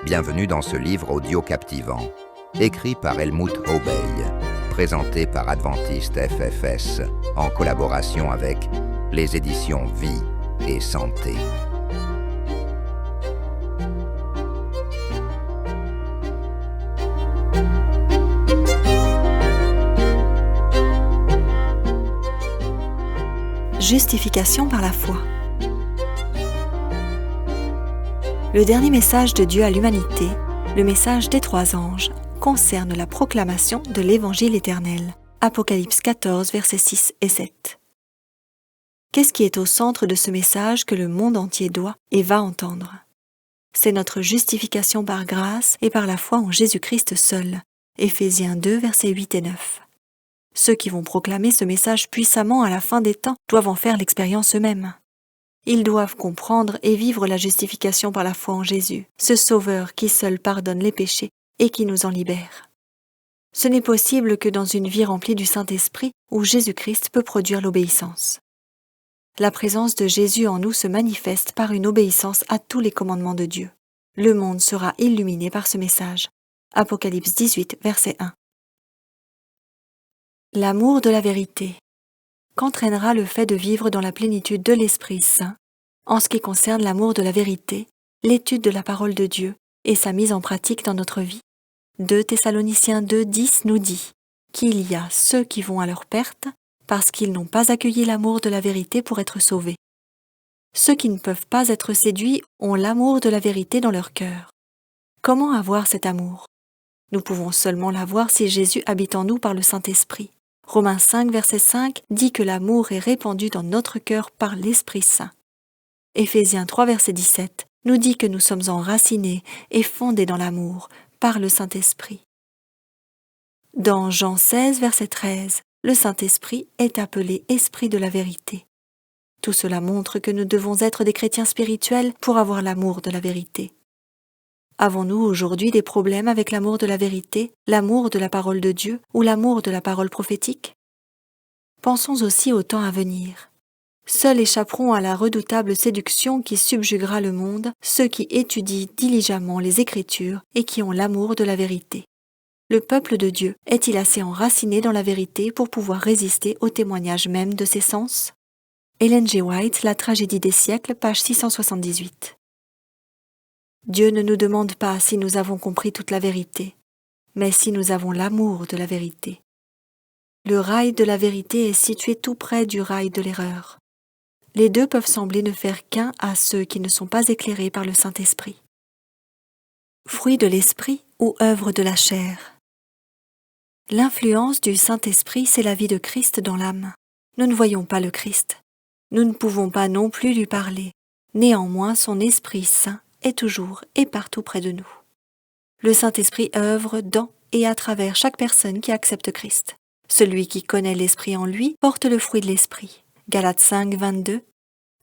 Bienvenue dans ce livre audio captivant, écrit par Helmut Hobeil, présenté par Adventiste FFS, en collaboration avec les éditions Vie et Santé. Justification par la foi. Le dernier message de Dieu à l'humanité, le message des 3 anges, concerne la proclamation de l'Évangile éternel. Apocalypse 14, versets 6 et 7. Qu'est-ce qui est au centre de ce message que le monde entier doit et va entendre? C'est notre justification par grâce et par la foi en Jésus-Christ seul. Éphésiens 2, versets 8 et 9. Ceux qui vont proclamer ce message puissamment à la fin des temps doivent en faire l'expérience eux-mêmes. Ils doivent comprendre et vivre la justification par la foi en Jésus, ce Sauveur qui seul pardonne les péchés et qui nous en libère. Ce n'est possible que dans une vie remplie du Saint-Esprit où Jésus-Christ peut produire l'obéissance. La présence de Jésus en nous se manifeste par une obéissance à tous les commandements de Dieu. Le monde sera illuminé par ce message. Apocalypse 18, verset 1. L'amour de la vérité. Qu'entraînera le fait de vivre dans la plénitude de l'Esprit Saint en ce qui concerne l'amour de la vérité, l'étude de la parole de Dieu et sa mise en pratique dans notre vie? 2 Thessaloniciens 2, 10 nous dit qu'il y a ceux qui vont à leur perte parce qu'ils n'ont pas accueilli l'amour de la vérité pour être sauvés. Ceux qui ne peuvent pas être séduits ont l'amour de la vérité dans leur cœur. Comment avoir cet amour? Nous pouvons seulement l'avoir si Jésus habite en nous par le Saint-Esprit. Romains 5, verset 5 dit que l'amour est répandu dans notre cœur par l'Esprit Saint. Éphésiens 3, verset 17 nous dit que nous sommes enracinés et fondés dans l'amour par le Saint-Esprit. Dans Jean 16, verset 13, le Saint-Esprit est appelé Esprit de la vérité. Tout cela montre que nous devons être des chrétiens spirituels pour avoir l'amour de la vérité. Avons-nous aujourd'hui des problèmes avec l'amour de la vérité, l'amour de la parole de Dieu ou l'amour de la parole prophétique? Pensons aussi au temps à venir. Seuls échapperont à la redoutable séduction qui subjuguera le monde ceux qui étudient diligemment les Écritures et qui ont l'amour de la vérité. Le peuple de Dieu est-il assez enraciné dans la vérité pour pouvoir résister au témoignage même de ses sens? Ellen G. White, La tragédie des siècles, page 678. Dieu ne nous demande pas si nous avons compris toute la vérité, mais si nous avons l'amour de la vérité. Le rail de la vérité est situé tout près du rail de l'erreur. Les deux peuvent sembler ne faire qu'un à ceux qui ne sont pas éclairés par le Saint-Esprit. Fruit de l'Esprit ou œuvre de la chair. L'influence du Saint-Esprit, c'est la vie de Christ dans l'âme. Nous ne voyons pas le Christ. Nous ne pouvons pas non plus lui parler. Néanmoins, son Esprit Saint est toujours et partout près de nous. Le Saint-Esprit œuvre dans et à travers chaque personne qui accepte Christ. Celui qui connaît l'Esprit en lui porte le fruit de l'Esprit. Galates 5, 22.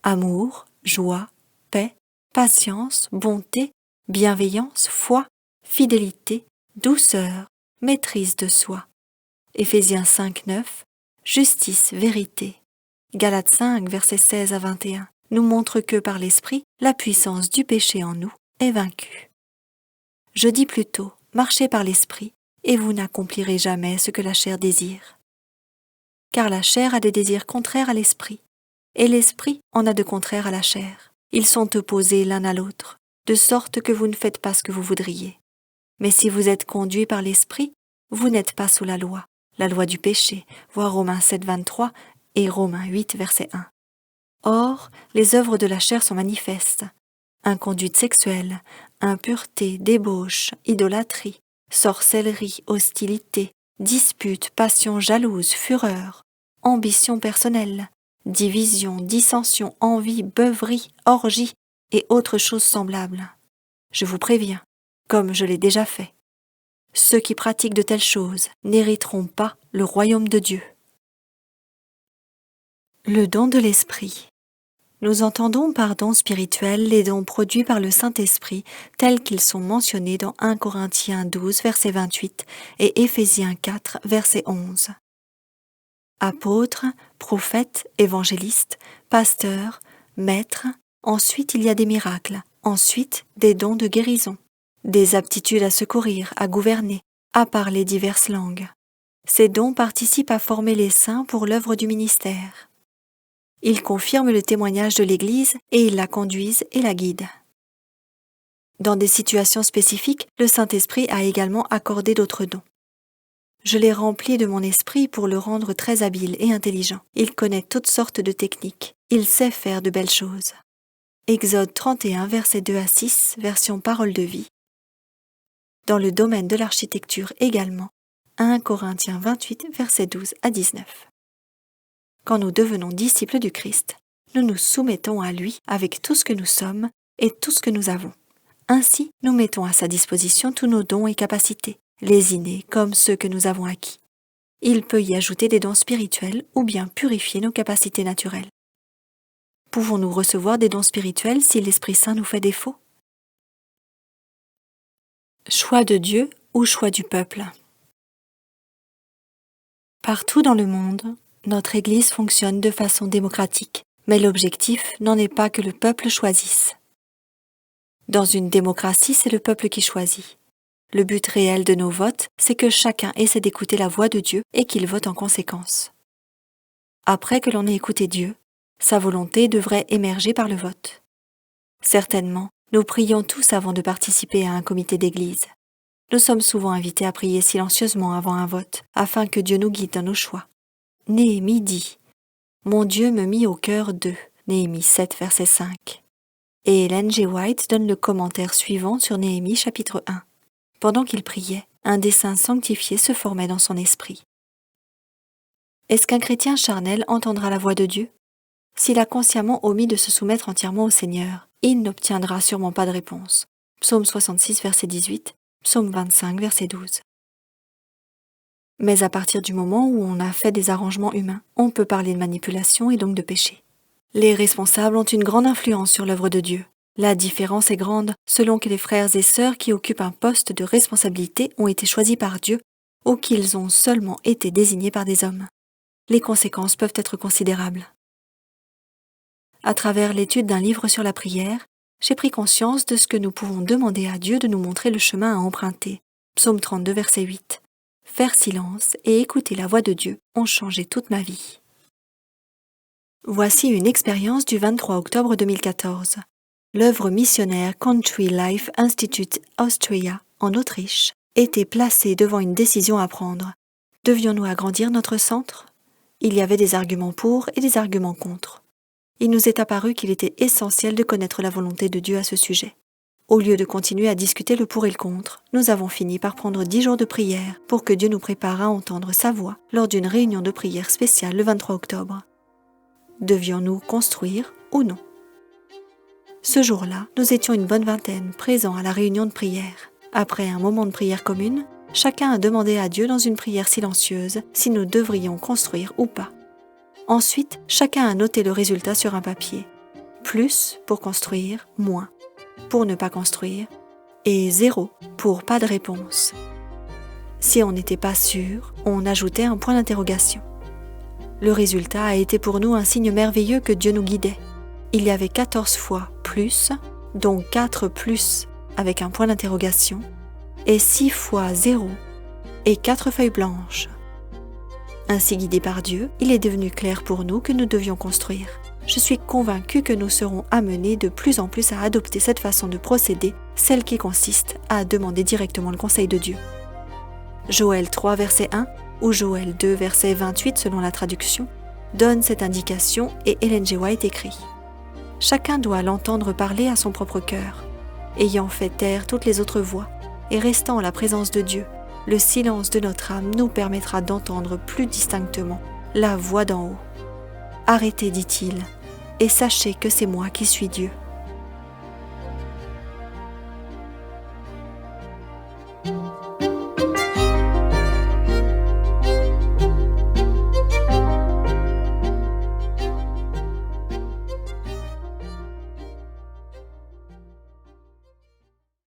Amour, joie, paix, patience, bonté, bienveillance, foi, fidélité, douceur, maîtrise de soi. Éphésiens 5, 9. Justice, vérité. Galates 5, versets 16 à 21. Nous montre que par l'Esprit, la puissance du péché en nous est vaincue. Je dis plutôt, marchez par l'Esprit, et vous n'accomplirez jamais ce que la chair désire. Car la chair a des désirs contraires à l'Esprit, et l'Esprit en a de contraires à la chair. Ils sont opposés l'un à l'autre, de sorte que vous ne faites pas ce que vous voudriez. Mais si vous êtes conduits par l'Esprit, vous n'êtes pas sous la loi du péché, voir Romains 7, 23 et Romains 8, verset 1. Or, les œuvres de la chair sont manifestes. Inconduite sexuelle, impureté, débauche, idolâtrie, sorcellerie, hostilité, dispute, passion jalouse, fureur, ambition personnelle, division, dissension, envie, beuverie, orgie et autres choses semblables. Je vous préviens, comme je l'ai déjà fait, ceux qui pratiquent de telles choses n'hériteront pas le royaume de Dieu. Le don de l'Esprit. Nous entendons par dons spirituels les dons produits par le Saint-Esprit tels qu'ils sont mentionnés dans 1 Corinthiens 12, verset 28 et Éphésiens 4, verset 11. Apôtres, prophètes, évangélistes, pasteurs, maîtres, ensuite il y a des miracles, ensuite des dons de guérison. des aptitudes à secourir, à gouverner, à parler diverses langues. Ces dons participent à former les saints pour l'œuvre du ministère. Ils confirment le témoignage de l'Église et ils la conduisent et la guident. Dans des situations spécifiques, le Saint-Esprit a également accordé d'autres dons. Je l'ai rempli de mon esprit pour le rendre très habile et intelligent. Il connaît toutes sortes de techniques. Il sait faire de belles choses. Exode 31, versets 2 à 6, version Parole de vie. Dans le domaine de l'architecture également, 1 Corinthiens 28, versets 12 à 19. Quand nous devenons disciples du Christ, nous nous soumettons à lui avec tout ce que nous sommes et tout ce que nous avons. Ainsi, nous mettons à sa disposition tous nos dons et capacités, les innés comme ceux que nous avons acquis. Il peut y ajouter des dons spirituels ou bien purifier nos capacités naturelles. Pouvons-nous recevoir des dons spirituels si l'Esprit Saint nous fait défaut? Choix de Dieu ou choix du peuple? Partout dans le monde, notre Église fonctionne de façon démocratique, mais l'objectif n'en est pas que le peuple choisisse. Dans une démocratie, c'est le peuple qui choisit. Le but réel de nos votes, c'est que chacun essaie d'écouter la voix de Dieu et qu'il vote en conséquence. Après que l'on ait écouté Dieu, sa volonté devrait émerger par le vote. Certainement, nous prions tous avant de participer à un comité d'église. Nous sommes souvent invités à prier silencieusement avant un vote, afin que Dieu nous guide dans nos choix. Néhémie dit « Mon Dieu me mit au cœur de » Néhémie 7, verset 5. Et Ellen G. White donne le commentaire suivant sur Néhémie chapitre 1. Pendant qu'il priait, un dessein sanctifié se formait dans son esprit. Est-ce qu'un chrétien charnel entendra la voix de Dieu? S'il a consciemment omis de se soumettre entièrement au Seigneur, il n'obtiendra sûrement pas de réponse. Psaume 66, verset 18, Psaume 25, verset 12. Mais à partir du moment où on a fait des arrangements humains, on peut parler de manipulation et donc de péché. Les responsables ont une grande influence sur l'œuvre de Dieu. La différence est grande selon que les frères et sœurs qui occupent un poste de responsabilité ont été choisis par Dieu ou qu'ils ont seulement été désignés par des hommes. Les conséquences peuvent être considérables. À travers l'étude d'un livre sur la prière, j'ai pris conscience de ce que nous pouvons demander à Dieu de nous montrer le chemin à emprunter. Psaume 32, verset 8. Faire silence et écouter la voix de Dieu ont changé toute ma vie. Voici une expérience du 23 octobre 2014. L'œuvre missionnaire Country Life Institute Austria, en Autriche, était placée devant une décision à prendre. Devions-nous agrandir notre centre? Il y avait des arguments pour et des arguments contre. Il nous est apparu qu'il était essentiel de connaître la volonté de Dieu à ce sujet. Au lieu de continuer à discuter le pour et le contre, nous avons fini par prendre 10 jours de prière pour que Dieu nous prépare à entendre sa voix lors d'une réunion de prière spéciale le 23 octobre. Devions-nous construire ou non? Ce jour-là, nous étions une bonne vingtaine présents à la réunion de prière. Après un moment de prière commune, chacun a demandé à Dieu dans une prière silencieuse si nous devrions construire ou pas. Ensuite, chacun a noté le résultat sur un papier. Plus pour construire, moins pour ne pas construire, et 0 pour pas de réponse. Si on n'était pas sûr, on ajoutait un point d'interrogation. Le résultat a été pour nous un signe merveilleux que Dieu nous guidait. Il y avait 14 fois plus, donc 4 plus avec un point d'interrogation, et 6 fois 0 et 4 feuilles blanches. Ainsi guidés par Dieu, il est devenu clair pour nous que nous devions construire. Je suis convaincue que nous serons amenés de plus en plus à adopter cette façon de procéder, celle qui consiste à demander directement le conseil de Dieu. Joël 3, verset 1 ou Joël 2, verset 28 selon la traduction, donne cette indication et Ellen G. White écrit « Chacun doit l'entendre parler à son propre cœur, ayant fait taire toutes les autres voix et restant en la présence de Dieu. Le silence de notre âme nous permettra d'entendre plus distinctement la voix d'en haut. Arrêtez, dit-il, et sachez que c'est moi qui suis Dieu.